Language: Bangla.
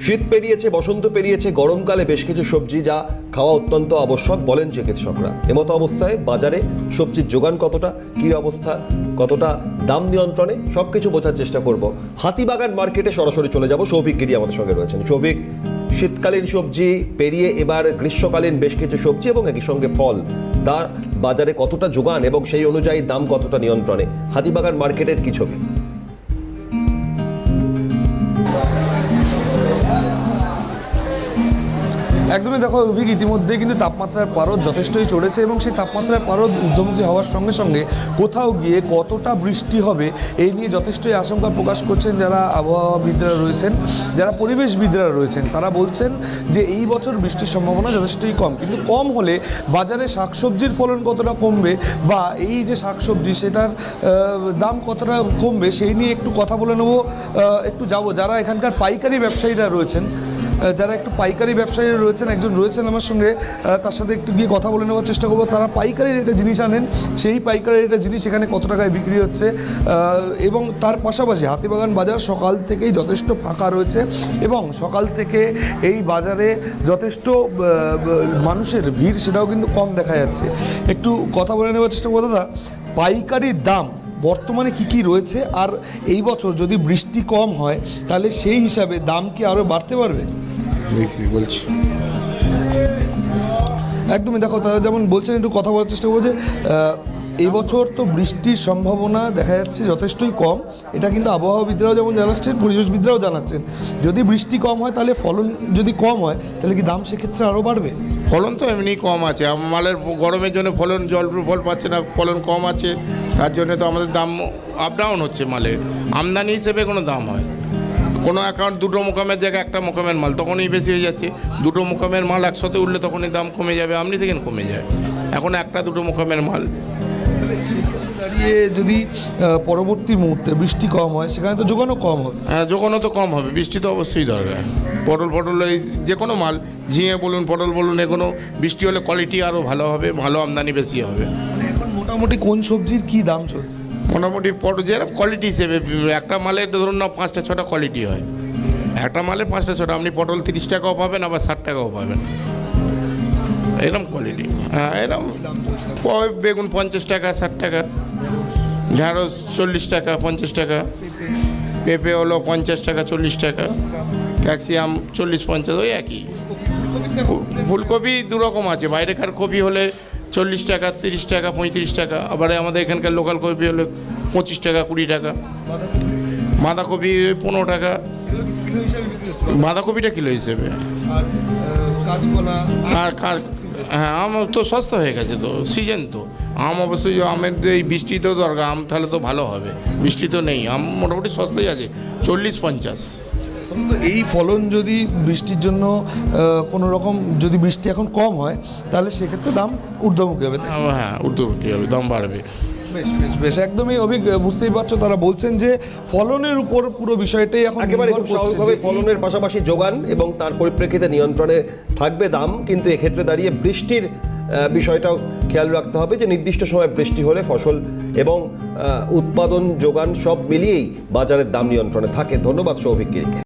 শীত পেরিয়েছে, বসন্ত পেরিয়েছে, গরমকালে বেশ কিছু সবজি যা খাওয়া অত্যন্ত আবশ্যক বলেন চিকিৎসকরা। এমতো অবস্থায় বাজারে সবজির যোগান কতটা, কী অবস্থা, কতটা দাম নিয়ন্ত্রণে, সবকিছু বোঝার চেষ্টা করব। হাতিবাগান মার্কেটে সরাসরি চলে যাব। সৌভিক গিরি আমাদের সঙ্গে রয়েছেন। সৌভিক, শীতকালীন সবজি পেরিয়ে এবার গ্রীষ্মকালীন বেশ কিছু সবজি এবং একই সঙ্গে ফল, তার বাজারে কতটা যোগান এবং সেই অনুযায়ী দাম কতটা নিয়ন্ত্রণে, হাতিবাগান মার্কেটের কি ছবি? একদমই দেখো অভিক, ইতিমধ্যে কিন্তু তাপমাত্রার পারদ যথেষ্টই চড়েছে এবং সেই তাপমাত্রার পারদ ঊর্ধ্বমুখী হওয়ার সঙ্গে সঙ্গে কোথাও গিয়ে কতটা বৃষ্টি হবে এই নিয়ে যথেষ্টই আশঙ্কা প্রকাশ করছেন যারা আবহাওয়াবিদরা রয়েছেন, যারা পরিবেশবিদরা রয়েছেন। তারা বলছেন যে এই বছর বৃষ্টির সম্ভাবনা যথেষ্টই কম, কিন্তু কম হলে বাজারে শাকসবজির ফলন কতটা কমবে বা এই যে শাকসবজি সেটার দাম কতটা কমবে সেই নিয়ে একটু কথা বলে নেবো। একটু যাব যারা এখানকার পাইকারি ব্যবসায়ীরা রয়েছেন, যারা একটু পাইকারি ব্যবসায়ী রয়েছেন, একজন রয়েছেন আমার সঙ্গে, তার সাথে একটু গিয়ে কথা বলে নেওয়ার চেষ্টা করবো। তারা পাইকারি রেটে জিনিস আনেন, সেই পাইকারি রেটে জিনিস এখানে কত টাকায় বিক্রি হচ্ছে এবং তার পাশাপাশি হাতিবাগান বাজার সকাল থেকেই যথেষ্ট ফাঁকা রয়েছে এবং সকাল থেকে এই বাজারে যথেষ্ট মানুষের ভিড় সেটাও কিন্তু কম দেখা যাচ্ছে। একটু কথা বলে নেওয়ার চেষ্টা করবো। দাদা, পাইকারির দাম বর্তমানে কি কি রয়েছে, আর এই বছর যদি বৃষ্টি কম হয় তাহলে সেই হিসাবে দাম কি আরও বাড়তে পারবে? বলছি একদমই দেখো, তারা যেমন বলছেন, একটু কথা বলার চেষ্টা করবো যে এই বছর তো বৃষ্টির সম্ভাবনা দেখা যাচ্ছে যথেষ্টই কম। এটা কিন্তু আবহাওয়াবিদরাও যেমন জানাচ্ছেন, পরিবেশবিদরাও জানাচ্ছেন। যদি বৃষ্টি কম হয় তাহলে ফলন যদি কম হয় তাহলে কি দাম সেক্ষেত্রে আরও বাড়বে? ফলন তো এমনি কম আছে, মালের গরমের জন্য ফলন ফল পাচ্ছে না, ফলন কম আছে, তার জন্য তো আমাদের দাম আপ ডাউন হচ্ছে। মালের আমদানি হিসেবে কোনো দাম হয়, কোনো অ্যাকাউন্ট দুটো মোকামের জায়গায় একটা মোকামের মাল তখনই বেশি হয়ে যাচ্ছে। দুটো মোকামের মাল একসাথে উঠলে তখনই দাম কমে যাবে, আমনি থেকে কমে যায়। এখন একটা দুটো মোকামের মাল দাঁড়িয়ে যদি পরবর্তী মুহূর্তে বৃষ্টি কম হয় সেখানে তো যোগানও কম হবে। হ্যাঁ, যোগানও তো কম হবে, বৃষ্টি তো অবশ্যই দরকার। পটল এই যে কোনো মাল, ঝিঙে বলুন, পটল বলুন, এগুলো বৃষ্টি হলে কোয়ালিটি আরও ভালো হবে, ভালো আমদানি বেশি হবে। এখন মোটামুটি কোন সবজির কি দাম চলছে? মোটামুটি পটল যেরকম কোয়ালিটি হিসেবে, একটা মালের ধরুন না 5টা 6টা কোয়ালিটি হয়, একটা মালে 5টা 6টা। আপনি পটল 30 টাকাও পাবেন, আবার 60 টাকাও পাবেন, এরকম কোয়ালিটি। হ্যাঁ, এরকম বেগুন 50 টাকা 60 টাকা, ঢেঁড়স 40 টাকা 50 টাকা, পেঁপে হলো 50 টাকা 40 টাকা, ক্যাপসিকাম 40-50, ওই একই। ফুলকপি দুরকম আছে, বাইরেকার কপি হলে 40 টাকা 30 টাকা 35 টাকা, আবার আমাদের এখানকার লোকাল কপি হলে 25 টাকা 20 টাকা, বাঁধাকপি 15 টাকা। বাঁধাকপিটা কিলো হিসেবে। হ্যাঁ, আম তো সস্তা হয়ে গেছে, তো সিজন তো আম, অবশ্যই আমের এই বৃষ্টি তো দরকার, আম তাহলে তো ভালো হবে। বৃষ্টি তো নেই, আম মোটামুটি সস্তাই আছে, 40-50। এই ফলন যদি বৃষ্টির জন্য কোনো রকম যদি বৃষ্টি এখন কম হয় তাহলে সেক্ষেত্রে দাম ঊর্ধ্বমুখী হবে। হ্যাঁ, ঊর্ধ্বমুখী হবে, দাম বাড়বে। বেশ বেশ বেশ একদমই অভিক, বুঝতেই পারছো তারা বলছেন যে ফলনের উপর পুরো বিষয়টাই এখন একেবারে খুব স্বাভাবিকভাবে ফলনের পাশাপাশি যোগান এবং তার পরিপ্রেক্ষিতে নিয়ন্ত্রণে থাকবে দাম, কিন্তু এক্ষেত্রে দাঁড়িয়ে বৃষ্টির বিষয়টাও খেয়াল রাখতে হবে যে নির্দিষ্ট সময় বৃষ্টি হলে ফসল এবং উৎপাদন যোগান সব মিলিয়েই বাজারের দাম নিয়ন্ত্রণে থাকে। ধন্যবাদ সৌভিক গিরিকে।